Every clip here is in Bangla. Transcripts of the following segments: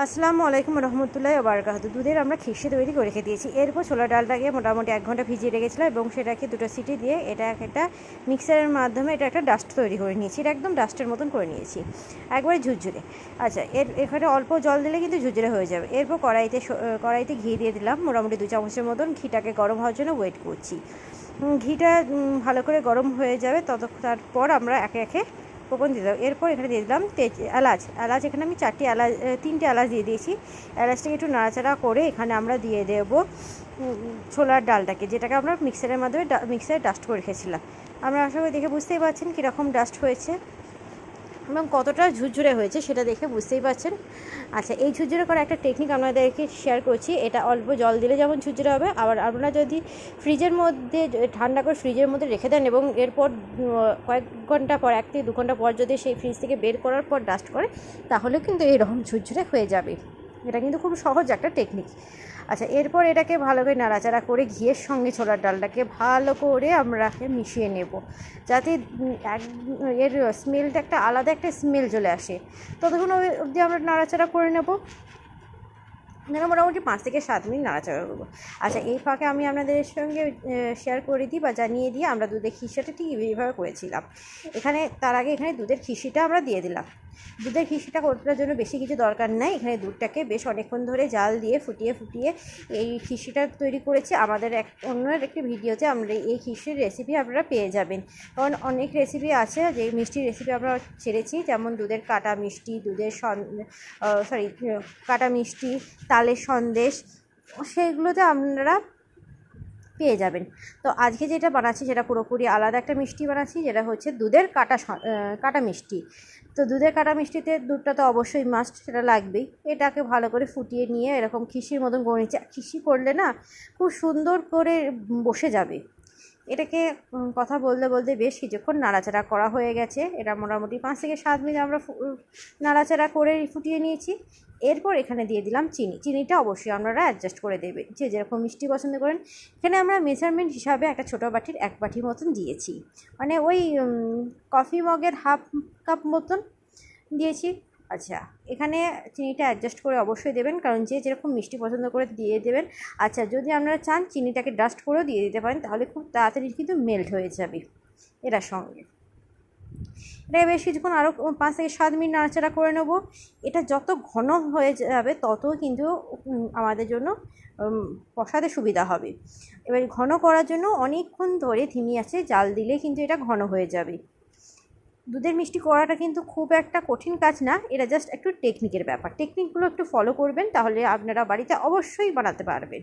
আসসালামু আলাইকুম রহমতুল্লাহি ওয়া বারাকাতুহু। দুধের আমরা খিচুড়ি তৈরি করে রেখে দিয়েছি। এরপর ছোলার ডালটাকে মোটামুটি 1 ঘন্টা ভিজিয়ে রেখেছিলাম এবং সেটাকে 2টা সিটি দিয়ে এটা একটা মিক্সারের মাধ্যমে এটা একটা ডাস্ট তৈরি করে নিয়েছি। এটা একদম ডাস্টের মতন করে নিয়েছি, একবারে ঝুরঝুরে। আচ্ছা, এখানে অল্প জল দিলে কিন্তু ঝুরঝুরে হয়ে যাবে। এরপর কড়াইতে ঘি দিয়ে দিলাম, মোটামুটি 2 চামচের মতন। ঘিটাকে গরম হওয়ার জন্য ওয়েট করছি। ঘিটা ভালো করে গরম হয়ে যাবে, তারপর আমরা একে একে ফোড়ন দিয়ে দেবো। এরপর এখানে দিয়ে দিলাম এলাচ। এখানে আমি 3টে এলাচ দিয়ে দিয়েছি। এলাচটাকে একটু নাড়াচাড়া করে এখানে আমরা দিয়ে দেবো ছোলার ডালটাকে, যেটাকে আমরা মিক্সারে ডাস্ট করে রেখেছিলাম। আমরা আশা করি দেখে বুঝতেই পারছেন কীরকম ডাস্ট হয়েছে এবং কতটা ঝুরঝুরে হয়েছে সেটা দেখে বুঝতেই পারছেন। আচ্ছা, এই ঝুরঝুরে করা একটা টেকনিক আপনাদেরকে শেয়ার করছি। এটা অল্প জল দিলে যেমন ঝুরঝুরে হবে, আবার আপনারা যদি ফ্রিজের মধ্যে ঠান্ডা করে ফ্রিজের মধ্যে রেখে দেন এবং এরপর কয়েক ঘন্টা পর 1 থেকে 2 ঘন্টা পর যদি সেই ফ্রিজ থেকে বের করার পর ডাস্ট করে, তাহলে কিন্তু এইরকম ঝুরঝুরে হয়ে যাবে। এটা কিন্তু খুব সহজ একটা টেকনিক। আচ্ছা, এরপর এটাকে ভালো করে নাড়াচাড়া করে ঘিয়ের সঙ্গে ছোলার ডালটাকে ভালো করে আমরা মিশিয়ে নেব, যাতে এর স্মেলটা একটা আলাদা একটা স্মেল চলে আসে। ততক্ষণ অবধি আমরা নাড়াচাড়া করে নেব। মোটামুটি 5 থেকে 7 মিনিট নাড়াচাড়া করবো। আচ্ছা, এই ফাঁকে আমি আপনাদের সঙ্গে শেয়ার করে দিই বা জানিয়ে দিই আমরা দুধের খিচুড়িটা ঠিক এইভাবে করেছিলাম। তার আগে এখানে দুধের খিচুড়িটা আমরা দিয়ে দিলাম। দুধের খিচুড়িটা করার জন্য বেশি কিছু দরকার নাই। এখানে দুধটাকে বেশ অনেকক্ষণ ধরে জাল দিয়ে ফুটিয়ে এই খিচুড়িটা তৈরি করেছি। আমাদের অন্য একটি ভিডিওতে আমরা এই খিচুড়ির রেসিপি আপনারা পেয়ে যাবেন, কারণ অনেক রেসিপি আছে যে মিষ্টির রেসিপি আমরা ছেড়েছি, যেমন দুধের কাটা মিষ্টি, কাটা মিষ্টি, তালের সন্দেশ, সেগুলোতে আপনারা পেয়ে যাবেন। তো আজকে যেটা বানাচ্ছি সেটা পুরোপুরি আলাদা একটা মিষ্টি বানাচ্ছি, যেটা হচ্ছে দুধের কাটা মিষ্টি। তো দুধের কাটা মিষ্টিতে দুধটা তো অবশ্যই মাস্ট, সেটা লাগবেই। এটাকে ভালো করে ফুটিয়ে নিয়ে এরকম খিচির মতন করে নিচ্ছে। খিচি করলে না খুব সুন্দর করে বসে যাবে। এটাকে কথা বলতে বেশ কিছুক্ষণ নাড়াচাড়া করা হয়ে গেছে। এটা মোটামুটি 5 থেকে 7 মিনিট আমরা নাড়াচাড়া করে ফুটিয়ে নিয়েছি। এরপর এখানে দিয়ে দিলাম চিনিটা অবশ্যই আপনারা অ্যাডজাস্ট করে দেবেন, যে যেরকম মিষ্টি পছন্দ করেন। এখানে আমরা মেজারমেন্ট হিসাবে একটা ছোটো বাটির 1 বাটির মতন দিয়েছি, মানে ওই কফি মগের হাফ কাপ মতন দিয়েছি। আচ্ছা, এখানে চিনিটা অ্যাডজাস্ট করে অবশ্যই দেবেন, কারণ যে যেরকম মিষ্টি পছন্দ করে দিয়ে দেবেন। আচ্ছা, যদি আপনারা চান চিনিটাকে ডাস্ট করেও দিয়ে দিতে পারেন, তাহলে খুব তাড়াতাড়ি কিন্তু মেল্ট হয়ে যাবে এটার সঙ্গে। এটা বেশ কিছুক্ষণ আরও 5 থেকে 7 মিনিট নাড়াচাড়া করে নেব। এটা যত ঘন হয়ে যাবে তত কিন্তু আমাদের জন্য প্রসাদে সুবিধা হবে। এবার ঘন করার জন্য অনেকক্ষণ ধরে ধিমি আঁচে জাল দিলে কিন্তু এটা ঘন হয়ে যাবে। দুধের মিষ্টি করাটা কিন্তু খুব একটা কঠিন কাজ না, এটা জাস্ট একটু টেকনিকের ব্যাপার। টেকনিকগুলো একটু ফলো করবেন, তাহলে আপনারা বাড়িতে অবশ্যই বানাতে পারবেন।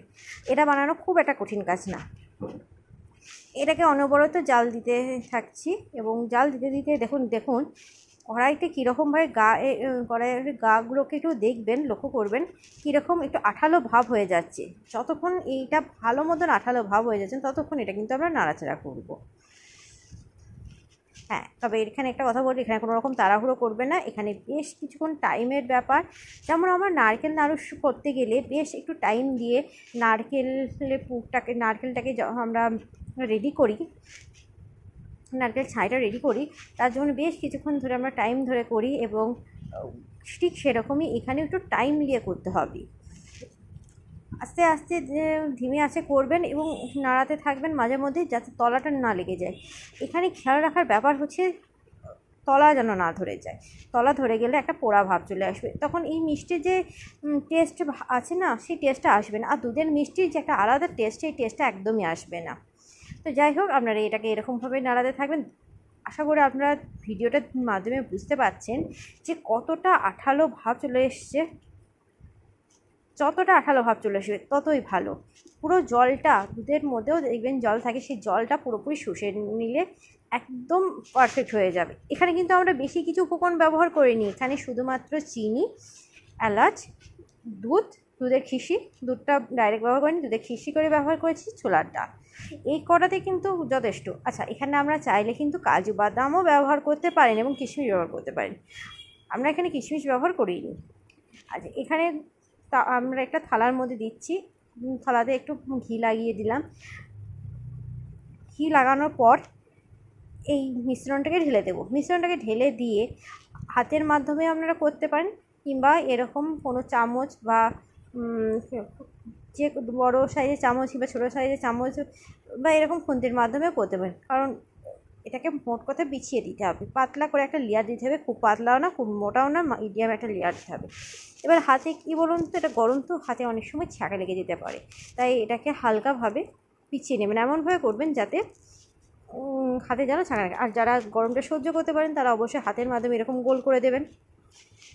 এটা বানানো খুব একটা কঠিন কাজ না। এটাকে অনবরত জাল দিতে থাকছি এবং জাল দিতে দিতে দেখুন কড়াইতে কীরকমভাবে কড়াইয়ের গাগুলোকে একটু দেখবেন, লক্ষ্য করবেন কীরকম একটু আঠালো ভাব হয়ে যাচ্ছে। যতক্ষণ এইটা ভালো মতন আঠালো ভাব হয়ে যাচ্ছে ততক্ষণ এটা কিন্তু আমরা নাড়াচাড়া করব। হ্যাঁ, তবে এখানে একটা কথা বলি, এখানে কোনো রকম তাড়াহুড়ো করবে না। এখানে বেশ কিছুক্ষণ টাইমের ব্যাপার। যেমন আমরা নারকেল নাড়ু করতে গেলে বেশ একটু টাইম দিয়ে নারকেলটাকে আমরা রেডি করি, নারকেল ছাইটা রেডি করি, তার জন্য বেশ কিছুক্ষণ ধরে আমরা টাইম ধরে করি এবং ঠিক সেরকমই এখানে একটু টাইম নিয়ে করতে হবে। আস্তে আস্তে ধিমে আঁচে করবেন এবং নাড়াতে থাকবেন মাঝে মধ্যে, যাতে তলাটা না লেগে যায়। এখানে খেয়াল রাখার ব্যাপার হচ্ছে তলা যেন না ধরে যায়। তলা ধরে গেলে একটা পোড়া ভাব চলে আসবে, তখন এই মিষ্টির যে টেস্ট আছে না, সেই টেস্টটা আসবে না। আর দুধের মিষ্টির যে একটা আলাদা টেস্ট, সেই টেস্টটা একদমই আসবে না। তো যাই হোক, আপনারা এটাকে এরকমভাবে নাড়াতে থাকবেন। আশা করি আপনারা ভিডিওটার মাধ্যমে বুঝতে পারছেন যে কতটা আঠালো ভাব চলে এসছে। যতটা আঠালো ভাব চলে আসবে ততই ভালো। পুরো জলটা, দুধের মধ্যেও দেখবেন জল থাকে, সেই জলটা পুরোপুরি শুষে নিলে একদম পারফেক্ট হয়ে যাবে। এখানে কিন্তু আমরা বেশি কিছু উপকরণ ব্যবহার করিনি। এখানে শুধুমাত্র চিনি, এলাচ, দুধের খিসি, দুধটা ডাইরেক্ট ব্যবহার করিনি, দুধের খিসি করে ব্যবহার করেছি, ছোলার ডাল, এই কটাতে কিন্তু যথেষ্ট। আচ্ছা, এখানে আমরা চাইলে কিন্তু কাজু বাদামও ব্যবহার করতে পারেন এবং কিশমিশ ব্যবহার করতে পারেন। আমরা এখানে কিশমিশ ব্যবহার করিনি। আচ্ছা, এখানে আমরা একটা থালার মধ্যে দিচ্ছি, থালাতে একটু ঘি লাগিয়ে দিলাম। ঘি লাগানোর পর এই মিশ্রণটাকে ঢেলে দেবো। মিশ্রণটাকে ঢেলে দিয়ে হাতের মাধ্যমে আপনারা করতে পারেন, কিংবা এরকম কোনো চামচ বা যে বড়ো সাইজের চামচ কিংবা ছোটো সাইজের চামচ বা এরকম খুন্তির মাধ্যমে করতে পারেন। কারণ এটাকে মোট কথা বিছিয়ে দিতে হবে, পাতলা করে একটা লেয়ার দিতে হবে, খুব পাতলাও না খুব মোটাও না, মিডিয়াম একটা লেয়ার দিতে হবে। এবার হাতে কী বলুন তো, এটা গরম তো, হাতে অনেক সময় ছ্যাঁকা লেগে যেতে পারে, তাই এটাকে হালকাভাবে পিছিয়ে নেবেন, এমনভাবে করবেন যাতে হাতে যেন ছ্যাঁকা লাগে। আর যারা গরমটা সহ্য করতে পারেন তারা অবশ্যই হাতের মাধ্যমে এরকম গোল করে দেবেন।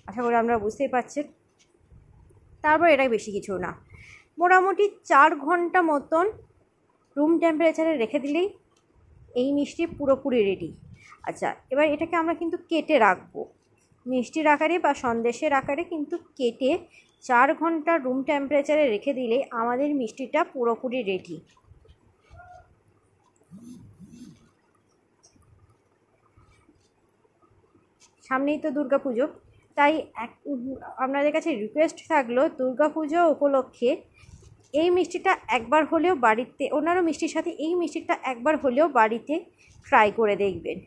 আশা করি আমরা বুঝতেই পারছেন। তারপর এটা বেশি কিছু না, মোটামুটি 4 ঘন্টা মতন রুম টেম্পারেচারে রেখে দিলেই এই মিষ্টি পুরোপুরি রেডি। আচ্ছা, এবার এটাকে আমরা কিন্তু কেটে রাখবো, মিষ্টির আকারে বা সন্দেশের আকারে কিন্তু কেটে 4 ঘন্টা রুম টেম্পারেচারে রেখে দিলে আমাদের মিষ্টিটা পুরোপুরি রেডি। সামনেই তো দুর্গা পুজো, তাই আপনাদের কাছে রিকোয়েস্ট থাকলো দুর্গা পুজো উপলক্ষে এই মিষ্টিটা একবার হলেও বাড়িতে, অন্যান্য মিষ্টির সাথে এই মিষ্টিটা একবার হলেও বাড়িতে ট্রাই করে দেখবেন।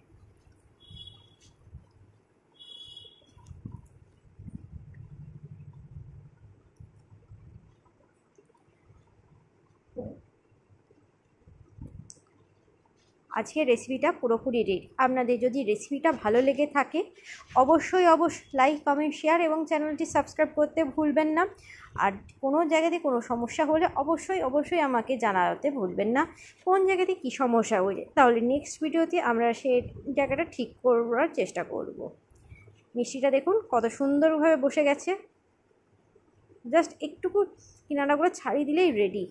আজকের রেসিপিটা পুরোপুরি রেডি। আপনাদের যদি রেসিপিটা ভালো লেগে থাকে অবশ্যই লাইক কমেন্ট শেয়ার এবং চ্যানেলটি সাবস্ক্রাইব করতে ভুলবেন না। আর কোনো জায়গাতে কোনো সমস্যা হলে অবশ্যই আমাকে জানাতে ভুলবেন না কোন জায়গাতে কী সমস্যা হয়েছে, তাহলে নেক্সট ভিডিওতে আমরা সেই জায়গাটা ঠিক করার চেষ্টা করব। মিষ্টিটা দেখুন কত সুন্দরভাবে বসে গেছে, জাস্ট একটুকু কিনারাগুলো ছাড়িয়ে দিলেই রেডি।